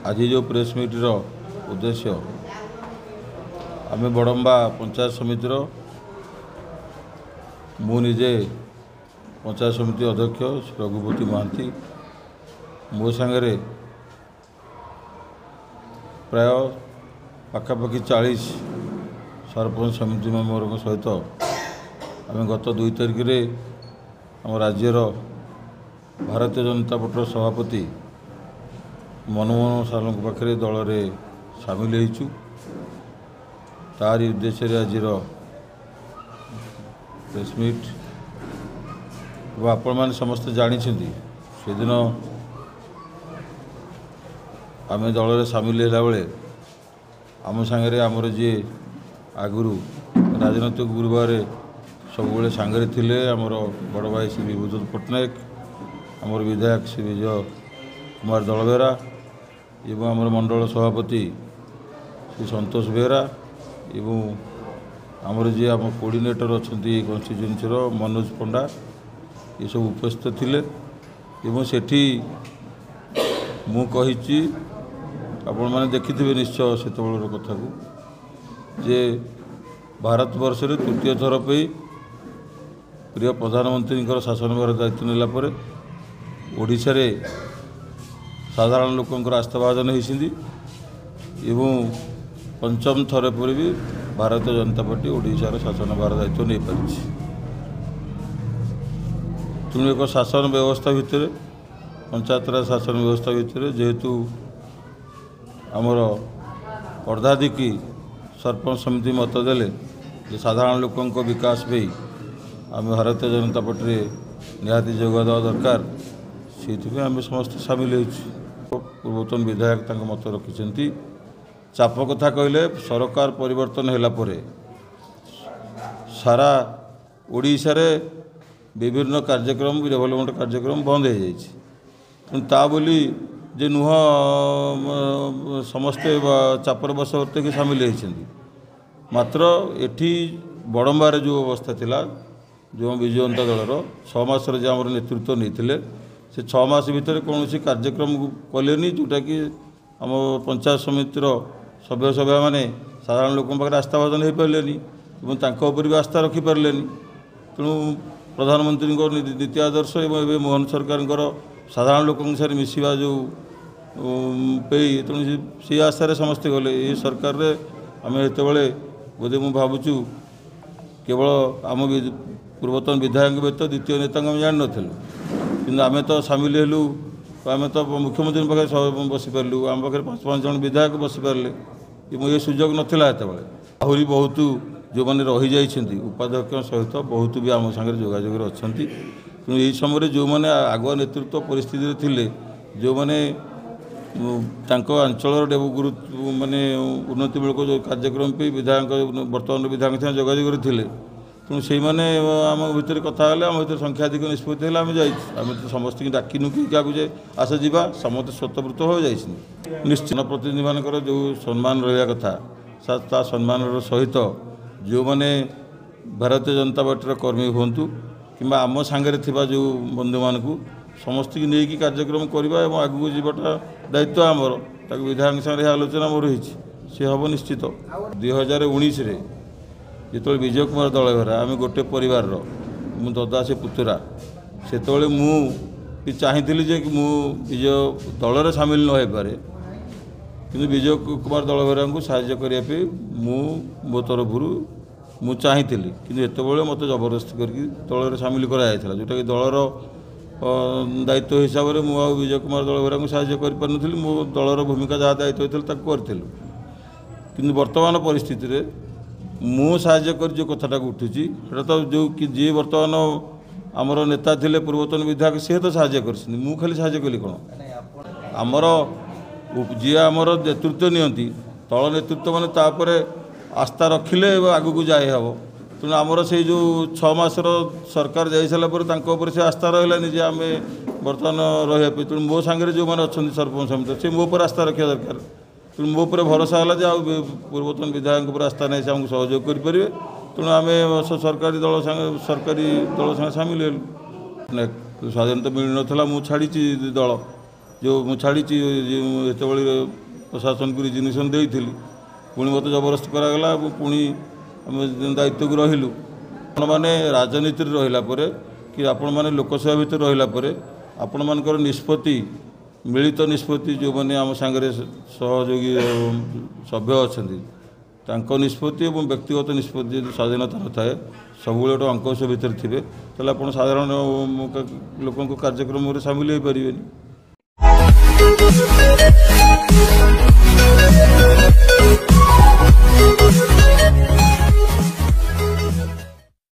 आज जो press metre उद्देश्य आम बड़म्बा पंचायत समितिर मुझे पंचायत समिति अध्यक्ष रघुपति महांती मो सांगे प्राय पाखापाखि 40 सरपंच समिति मेम्बर सहित आम गत 2 तारिख में आम राज्यर भारतीय जनता पार्टी सभापति मनमोहन साहू पाखे दल में सामिल होइछु। तारी उद्देश्य आज प्रेस मीट आपण मैंने समस्ते जानी से दिन आम दल में सामिल होला बेले आम सांगे आमर जी आगुरी राजनैतिक गुरुवार सब सांगे थिले आमर बड़ भाई श्री विभूति पट्टनायक आमर विधायक श्री विजय कुमार दलबेहरा एवं आमर मंडल सभापति श्री संतोष बेहरा एवं आमर जी आम कोऑर्डिनेटर अच्छा कन्स्टिट्यूएंसी मनोज पंडा ये सब उपस्थित थिले एवं सेठी मु कही आपण मैंने देखिथिबे निश्चय से कथा को जे भारत वर्ष रे तृतीय थर पे प्रिय प्रधानमंत्री शासन भार दायित्व नेला परे ओडिशा रे साधारण लोकंकर आस्थाभाजन होती एवं पंचम थर पर भी भारतीय जनता पार्टी ओडिशार शासन भार दायित्व नहीं पारी। तेणु एक शासन व्यवस्था भितर पंचायत राज शासन व्यवस्था भितर जेहेतु आमर अर्धाधिकी सरपंच समिति मत देले जे साधारण लोकों विकास पे आम भारतीय जनता पार्टी निहाती जोग देवा दरकार से आम समस्त सामिल होइछु। पूर्वतन विधायक मत रखिंट चाप कथा कहले सरकार परिवर्तन होला परे सारा ओडिशा रे विभिन्न कार्यक्रम डेवलपमेंट कार्यक्रम बंद हो जाए ता बोली जे नुह समस्ते चापर बसवर्ती की सामिल होती मात्र एठी बड़म्बार जो अवस्था थिला जो विजु जनता दलर 6 मास जो आम नेतृत्व नहीं से 6 मास भितर कौन कार्यक्रम कले जोटा कि आम पंचायत समितिर सभ्य सभ्य मैंने साधारण लोक पाखे आस्थाभाजन हो पारे भी आस्था रखिपारे। तेणु प्रधानमंत्री नीति आदर्श एवं मोहन सरकार साधारण लोक साथ मिसवा जो पे तेणु से आशार समस्ते गले ये सरकार रे आम एत बोधे मुझे भावुँ केवल आम पूर्वतन विधायक व्यतीत द्वितीय नेता जान नु कि आम तो सामिल हेलु आम तो मुख्यमंत्री पाखे बसी पार्लु आम पाखे 5 जन विधायक बसी पारे ये सुजोग नाला आहरी बहुत जो मैंने रही जाइछन्ति उपाध्यक्ष सहित बहुत भी आम सागर जोगाजोग अच्छा तेणु यही समय जो मैंने आगुआ नेतृत्व परिस्थिति थिले जो मैंने अंचल गुरुत्व माने उन्नतिमूलक जो कार्यक्रम पे विधायक बर्तमान विधायक जोगाजोग थे तेणु से मैंने आम भितर कथा आम भर संख्याधिक निष्पत्ति आम जाम तो समस्त डाकिनु कि क्या जे आस जा समस्त स्वतःवृत्त हो जाए निश्चित प्रतिनिधि मान जो सम्मान रहा कथा सम्मान सहित जो मैंने भारतीय जनता पार्टी कर्मी हूँ कि आम सांगे जो बंधु मान समस्त की नहीं कार्यक्रम करवा और आगू जाटा दायित्व आमर ताक विधायक सागर आलोचना मोर सी हम निश्चित 2019 जो विजय कुमार दलबेहरा आम गोटे परिवार मु ददा से पुतुरा से मुझे चाहती जे कि विजय दल में सामिल न हो पारे कि विजय कुमार दलबेहरा को साहाय्य करने मो तरफ मु चाहती कि एत मत जबरदस्ती करके दल में सामिल कराया जोटा कि दलर दायित्व हिसाब से मुझे विजय कुमार दलबेहरा को साहाय्य कर मो दलर भूमिका जहाँ दायित्व होता करूँ कि वर्तमान परिस्थिति मु साहाय्य कर जो कथाटा उठुची तो जो कि जी बर्तमान आमर नेता थिले पूर्वतन विधायक सी तो साहाय्य कर खाली साहाय्य कली कौन आमर जी आमर नेतृत्व नियंती तल नेतृत्व मैंने तापर आस्था रखिले आगू को जाए हम तेणु आमर से जो 6 मासर सरकार जा सारापर से आस्था रही जे आम बर्तमान रहा तेणु मो सांगे जो मैंने अच्छा सरपंच समिति से मो पर आस्था रखा दरकार तेणु मो पर भरोसा है जो पूर्वतन विधायक पर आस्था नहीं से आमको सहयोग करेंगे तेणु आम सरकारी दल संगे सामिल हेलु स्वाधीनता मिल ना मुझे छाड़ी दल जो ମୁଁ ଛାଡ଼ିଛି ଯେତେବେଳେ ପ୍ରଶାସନକୁ ରିଜିଗ୍ନେସନ୍ ଦେଇଥିଲି ପୁଣି ମୋତେ ଜବରଦସ୍ତ କରାଗଲା ଏବଂ ପୁଣି ଆମେ ଦାୟିତ୍ୱକୁ ରହିଲୁ। ଆପଣମାନେ ରାଜନୀତିରେ ରହିଲା ପରେ କି ଆପଣମାନେ ଲୋକସଭା ଭିତରେ ରହିଲା ପରେ ଆପଣମାନଙ୍କର ନିଷ୍ପତ୍ତି ମିଳିତ ନିଷ୍ପତ୍ତି ଯେଉଁମାନେ ଆମ ସାଙ୍ଗରେ ସହଯୋଗୀ ସଭ୍ୟ ଅଛନ୍ତି ତାଙ୍କ ନିଷ୍ପତ୍ତି ଏବଂ ବ୍ୟକ୍ତିଗତ ନିଷ୍ପତ୍ତି ଯଦି ସ୍ୱାଧୀନତା ନଥାଏ ସବୁବେଳେ ଗୋଟେ ଅଙ୍କଶ ଭିତରେ ଥିବେ ତାହେଲେ ଆପଣ ସାଧାରଣ ଲୋକଙ୍କ କାର୍ଯ୍ୟକ୍ରମରେ ସାମିଲ ହୋଇପାରିବେନି।